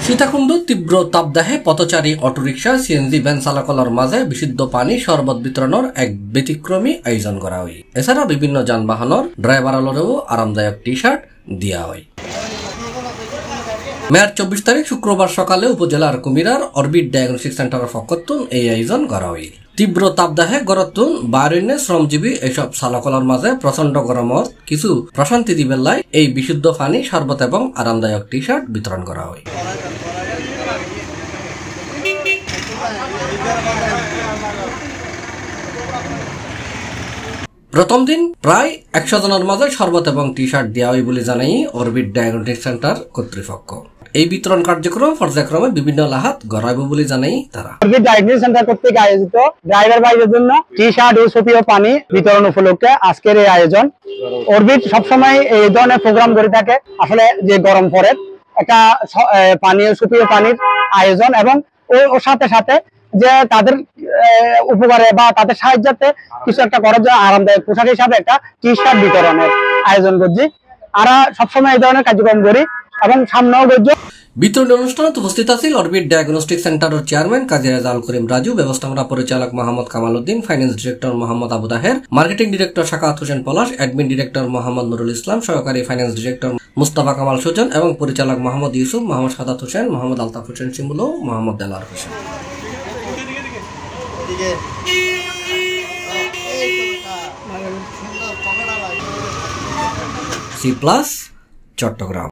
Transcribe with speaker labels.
Speaker 1: সীতাকুণ্ড তীব্র তাপদাহে পথচারী autorickshaw CNG van চালকলৰ মাঝে বিশুদ্ধ পানি শরবত বিতরণের এক ব্যতিক্রমী আয়োজন করা হয়। এছাড়া বিভিন্ন যানবাহনের ড্রাইভারলরেও আরামদায়ক টি শার্ট দেওয়া হয়। মেয়ার 24 তারিখ শুক্রবার সকালে উপজেলার কুমিরার অরবিট ডায়াগনস্টিক সেন্টারের পক্ষতুন এই আয়োজন করা হয়। তীব্র তাপদাহে গড়তুন বারণ্যে শ্রমজীবী এইসব চালকলৰ মাঝে প্রচন্ড গরমত কিছু প্রশান্তি দিবেলাই এই বিশুদ্ধ পানি শরবত এবং আরামদায়ক টি শার্ট বিতরণ করা হয়। প্রথম দিন প্রায় 100 জনের মাঝে শরবত এবং টি শার্ট দেওয়া হয় বলে জানাই অরবিট ডায়াগনস্টিক সেন্টার কর্তৃপক্ষ। এই বিতরণ কার্যক্রম পর্যায়ক্রমে বিভিন্ন লাহাত গড়াইব বলে জানাই তারা।
Speaker 2: অরবিট ডায়াগনস্টিক সেন্টার কর্তৃক আয়োজিত ড্রাইভার ভাইদের জন্য টি শার্ট ও সুপেয় পানি বিতরণ উপলক্ষে আজকের এই আয়োজন। অরবিট সবসময় এই ধরনের প্রোগ্রাম করে থাকে। আসলে যে গরম পড়ে একটা পানীয় সুপেয় পানির আয়োজন এবং ওর সাথে সাথে যে তাদের উপকারে বা তাদের সাহায্যে কিছু একটা করার জন্য আরামদায়ক পোশাক হিসাবে একটা টি শার্ট বিতরণের আয়োজন করছি। আমরা সবসময় এই ধরনের কার্যক্রম করি এবং সামনেও করছি।
Speaker 1: বিতরণ অনুষ্ঠানে উপস্থিত আছেন অরবিট ডায়াগনস্টিক সেন্টারের চেয়ারম্যান কাজী রেজাউল করিম রাজু, ব্যবস্থাপনা পরিচালক Mohammad Kamal Uddin, finance director Mohammad Abu Taher, marketing director Sakat Hossain Palash, admin director Mohammad Nurul Islam, সহকারী ফাইন্যান্স ডিরেক্টর মুস্তাফা কামাল সুজন এবং পরিচালক মোহাম্মদ ইউসুফ, মোহাম্মদ সাদাত হোসেন, মোহাম্মদ আলতাফ হোসেন শিমুল ও মোহাম্মদ দেলার হোসেন। C plus Chittagong.